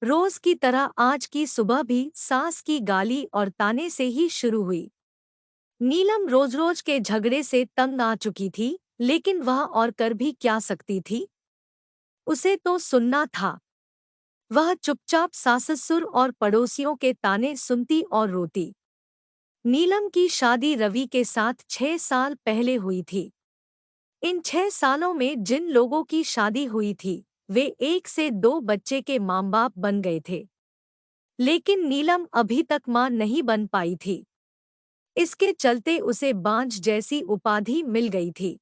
रोज की तरह आज की सुबह भी सास की गाली और ताने से ही शुरू हुई। नीलम रोज रोज के झगड़े से तंग आ चुकी थी, लेकिन वह और कर भी क्या सकती थी। उसे तो सुनना था। वह चुपचाप सास-ससुर और पड़ोसियों के ताने सुनती और रोती। नीलम की शादी रवि के साथ 6 साल पहले हुई थी। इन 6 सालों में जिन लोगों की शादी हुई थी, वे 1 से 2 बच्चे के माँ बाप बन गए थे। लेकिन नीलम अभी तक मां नहीं बन पाई थी। इसके चलते उसे बांझ जैसी उपाधि मिल गई थी।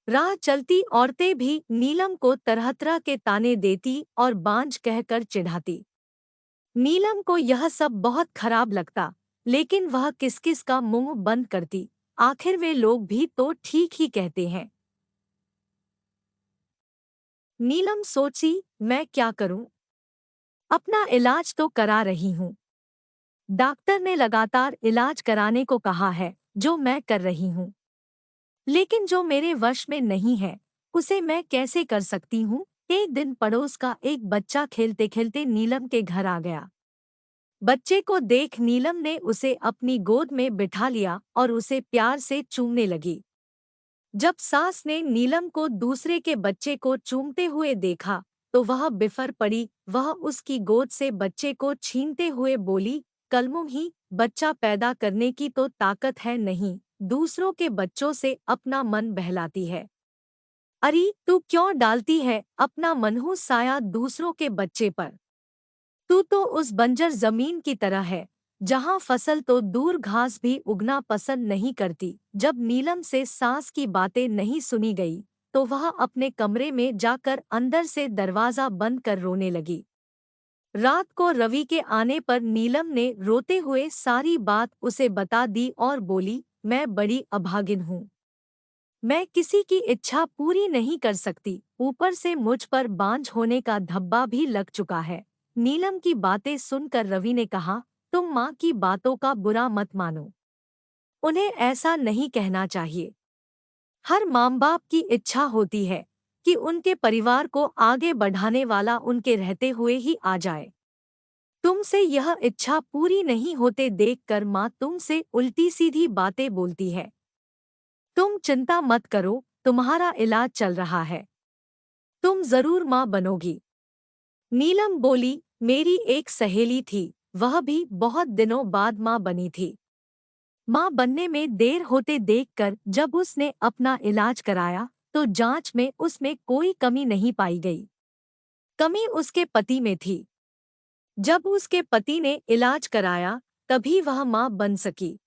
राह चलती औरतें भी नीलम को तरह-तरह के ताने देती और बांझ कहकर चिढ़ाती। नीलम को यह सब बहुत खराब लगता, लेकिन वह किस-किस का मुंह बंद करती। आखिर वे लोग भी तो ठीक ही कहते हैं। नीलम सोची, मैं क्या करूं? अपना इलाज तो करा रही हूं। डॉक्टर ने लगातार इलाज कराने को कहा है, जो मैं कर रही हूँ। लेकिन जो मेरे वश में नहीं है, उसे मैं कैसे कर सकती हूँ? एक दिन पड़ोस का एक बच्चा खेलते खेलते नीलम के घर आ गया। बच्चे को देख नीलम ने उसे अपनी गोद में बिठा लिया और उसे प्यार से चूमने लगी। जब सास ने नीलम को दूसरे के बच्चे को चूमते हुए देखा, तो वह बिफर पड़ी। वह उसकी गोद से बच्चे को छीनते हुए बोली, कलमुही, बच्चा पैदा करने की तो ताकत है नहीं, दूसरों के बच्चों से अपना मन बहलाती है। अरे तू क्यों डालती है अपना मनहूस साया दूसरों के बच्चे पर? तू तो उस बंजर जमीन की तरह है, जहां फसल तो दूर घास भी उगना पसंद नहीं करती। जब नीलम से सास की बातें नहीं सुनी गई, तो वह अपने कमरे में जाकर अंदर से दरवाजा बंद कर रोने लगी। रात को रवि के आने पर नीलम ने रोते हुए सारी बात उसे बता दी और बोली, मैं बड़ी अभागिन हूँ। मैं किसी की इच्छा पूरी नहीं कर सकती, ऊपर से मुझ पर बांझ होने का धब्बा भी लग चुका है। नीलम की बातें सुनकर रवि ने कहा, तुम माँ की बातों का बुरा मत मानो। उन्हें ऐसा नहीं कहना चाहिए। हर माँ बाप की इच्छा होती है कि उनके परिवार को आगे बढ़ाने वाला उनके रहते हुए ही आ जाए। तुमसे यह इच्छा पूरी नहीं होते देखकर माँ तुमसे उल्टी सीधी बातें बोलती है। तुम चिंता मत करो, तुम्हारा इलाज चल रहा है। तुम जरूर माँ बनोगी। नीलम बोली, मेरी एक सहेली थी, वह भी बहुत दिनों बाद माँ बनी थी। माँ बनने में देर होते देखकर जब उसने अपना इलाज कराया, तो जांच में उसमें कोई कमी नहीं पाई गई। कमी उसके पति में थी। जब उसके पति ने इलाज कराया, तभी वह माँ बन सकी।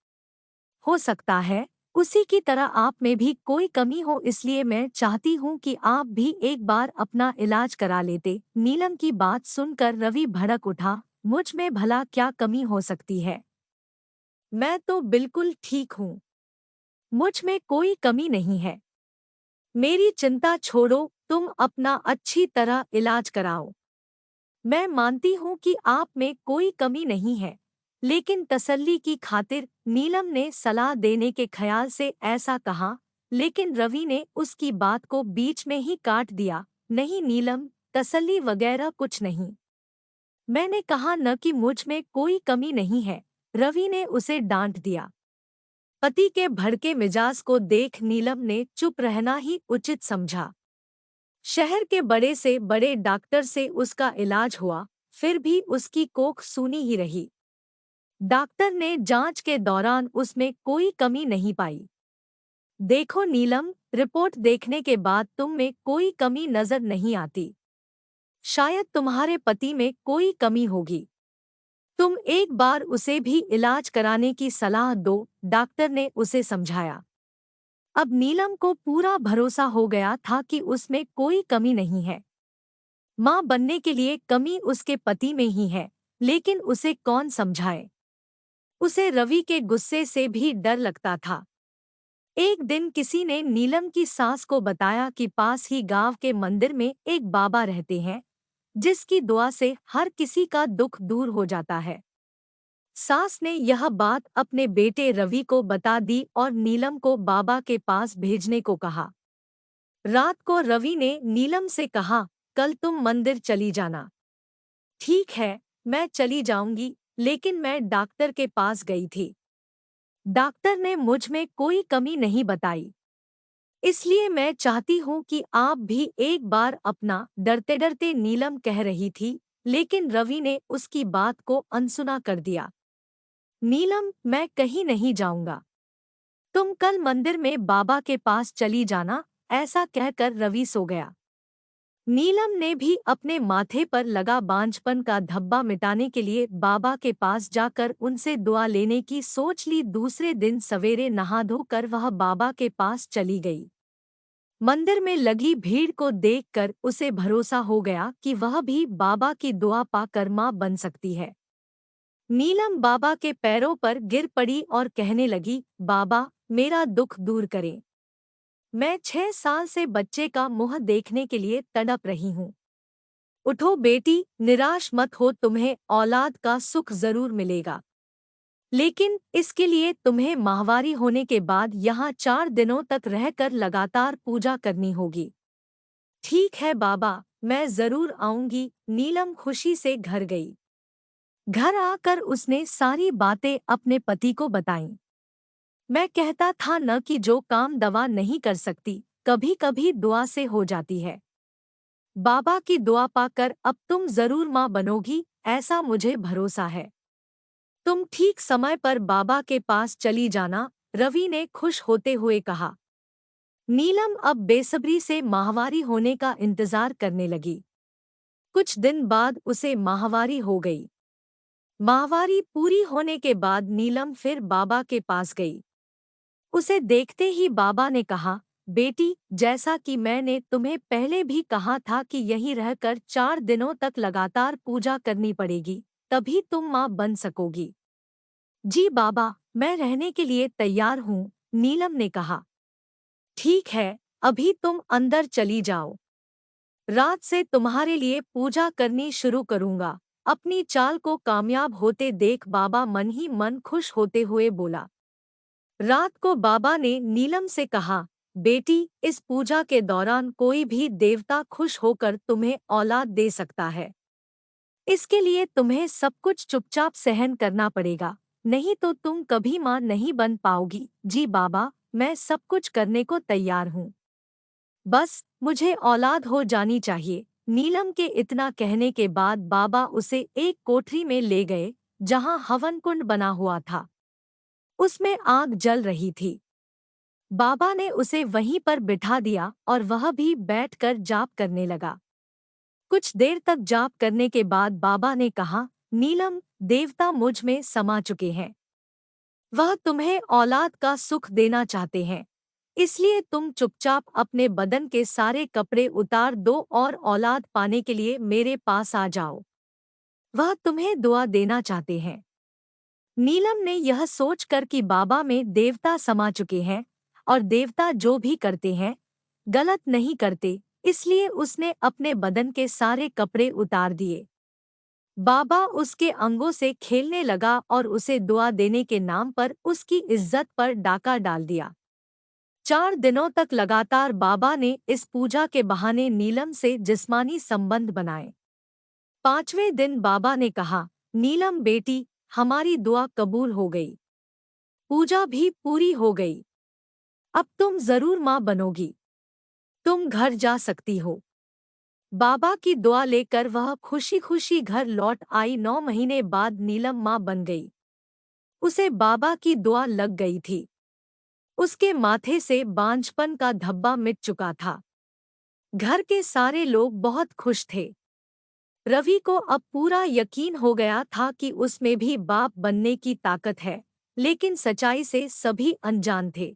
हो सकता है उसी की तरह आप में भी कोई कमी हो, इसलिए मैं चाहती हूँ कि आप भी एक बार अपना इलाज करा लेते। नीलम की बात सुनकर रवि भड़क उठा, मुझ में भला क्या कमी हो सकती है? मैं तो बिल्कुल ठीक हूँ। मुझ में कोई कमी नहीं है। मेरी चिंता छोड़ो, तुम अपना अच्छी तरह इलाज कराओ। मैं मानती हूँ कि आप में कोई कमी नहीं है, लेकिन तसल्ली की खातिर नीलम ने सलाह देने के ख्याल से ऐसा कहा। लेकिन रवि ने उसकी बात को बीच में ही काट दिया, नहीं नीलम, तसल्ली वगैरह कुछ नहीं। मैंने कहा न कि मुझ में कोई कमी नहीं है, रवि ने उसे डांट दिया। पति के भड़के मिजाज को देख नीलम ने चुप रहना ही उचित समझा। शहर के बड़े से बड़े डॉक्टर से उसका इलाज हुआ, फिर भी उसकी कोख सूनी ही रही। डॉक्टर ने जांच के दौरान उसमें कोई कमी नहीं पाई। देखो नीलम, रिपोर्ट देखने के बाद तुम में कोई कमी नजर नहीं आती। शायद तुम्हारे पति में कोई कमी होगी। तुम एक बार उसे भी इलाज कराने की सलाह दो, डॉक्टर ने उसे समझाया। अब नीलम को पूरा भरोसा हो गया था कि उसमें कोई कमी नहीं है। माँ बनने के लिए कमी उसके पति में ही है, लेकिन उसे कौन समझाए? उसे रवि के गुस्से से भी डर लगता था। एक दिन किसी ने नीलम की सास को बताया कि पास ही गांव के मंदिर में एक बाबा रहते हैं, जिसकी दुआ से हर किसी का दुख दूर हो जाता है। सास ने यह बात अपने बेटे रवि को बता दी और नीलम को बाबा के पास भेजने को कहा। रात को रवि ने नीलम से कहा, कल तुम मंदिर चली जाना। ठीक है, मैं चली जाऊंगी, लेकिन मैं डॉक्टर के पास गई थी। डॉक्टर ने मुझ में कोई कमी नहीं बताई। इसलिए मैं चाहती हूँ कि आप भी एक बार अपना डरते डरते नीलम कह रही थी, लेकिन रवि ने उसकी बात को अनसुना कर दिया। नीलम, मैं कहीं नहीं जाऊंगा। तुम कल मंदिर में बाबा के पास चली जाना, ऐसा कहकर रवि सो गया। नीलम ने भी अपने माथे पर लगा बांझपन का धब्बा मिटाने के लिए बाबा के पास जाकर उनसे दुआ लेने की सोच ली। दूसरे दिन सवेरे नहा धोकर वह बाबा के पास चली गई। मंदिर में लगी भीड़ को देखकर उसे भरोसा हो गया कि वह भी बाबा की दुआ पाकर मां बन सकती है। नीलम बाबा के पैरों पर गिर पड़ी और कहने लगी, बाबा, मेरा दुख दूर करें। मैं 6 साल से बच्चे का मुंह देखने के लिए तड़प रही हूँ। उठो बेटी, निराश मत हो, तुम्हें औलाद का सुख जरूर मिलेगा। लेकिन इसके लिए तुम्हें माहवारी होने के बाद यहाँ 4 दिनों तक रहकर लगातार पूजा करनी होगी। ठीक है बाबा, मैं जरूर आऊंगी। नीलम खुशी से घर गई। घर आकर उसने सारी बातें अपने पति को बताईं। मैं कहता था न कि जो काम दवा नहीं कर सकती, कभी कभी दुआ से हो जाती है। बाबा की दुआ पाकर अब तुम जरूर मां बनोगी, ऐसा मुझे भरोसा है। तुम ठीक समय पर बाबा के पास चली जाना, रवि ने खुश होते हुए कहा। नीलम अब बेसब्री से माहवारी होने का इंतजार करने लगी। कुछ दिन बाद उसे माहवारी हो गई। माहवारी पूरी होने के बाद नीलम फिर बाबा के पास गई। उसे देखते ही बाबा ने कहा, बेटी, जैसा कि मैंने तुम्हें पहले भी कहा था कि यहीं रहकर 4 दिनों तक लगातार पूजा करनी पड़ेगी, तभी तुम मां बन सकोगी। जी बाबा, मैं रहने के लिए तैयार हूँ, नीलम ने कहा। ठीक है, अभी तुम अंदर चली जाओ। रात से तुम्हारे लिए पूजा करनी शुरू करूँगा। अपनी चाल को कामयाब होते देख बाबा मन ही मन खुश होते हुए बोला। रात को बाबा ने नीलम से कहा, बेटी, इस पूजा के दौरान कोई भी देवता खुश होकर तुम्हें औलाद दे सकता है। इसके लिए तुम्हें सब कुछ चुपचाप सहन करना पड़ेगा, नहीं तो तुम कभी मां नहीं बन पाओगी। जी बाबा, मैं सब कुछ करने को तैयार हूँ। बस मुझे औलाद हो जानी चाहिए। नीलम के इतना कहने के बाद बाबा उसे एक कोठरी में ले गए, जहाँ हवन कुंड बना हुआ था। उसमें आग जल रही थी। बाबा ने उसे वहीं पर बिठा दिया और वह भी बैठकर जाप करने लगा। कुछ देर तक जाप करने के बाद बाबा ने कहा, नीलम, देवता मुझ में समा चुके हैं। वह तुम्हें औलाद का सुख देना चाहते हैं। इसलिए तुम चुपचाप अपने बदन के सारे कपड़े उतार दो और औलाद पाने के लिए मेरे पास आ जाओ। वह तुम्हें दुआ देना चाहते हैं। नीलम ने यह सोचकर कि बाबा में देवता समा चुके हैं और देवता जो भी करते हैं गलत नहीं करते, इसलिए उसने अपने बदन के सारे कपड़े उतार दिए। बाबा उसके अंगों से खेलने लगा और उसे दुआ देने के नाम पर उसकी इज्जत पर डाका डाल दिया। 4 दिनों तक लगातार बाबा ने इस पूजा के बहाने नीलम से जिस्मानी संबंध बनाए। 5वें दिन बाबा ने कहा, नीलम बेटी, हमारी दुआ कबूल हो गई। पूजा भी पूरी हो गई। अब तुम जरूर मां बनोगी। तुम घर जा सकती हो। बाबा की दुआ लेकर वह खुशी खुशी घर लौट आई। 9 महीने बाद नीलम मां बन गई। उसे बाबा की दुआ लग गई थी। उसके माथे से बांझपन का धब्बा मिट चुका था। घर के सारे लोग बहुत खुश थे। रवि को अब पूरा यकीन हो गया था कि उसमें भी बाप बनने की ताकत है, लेकिन सच्चाई से सभी अनजान थे।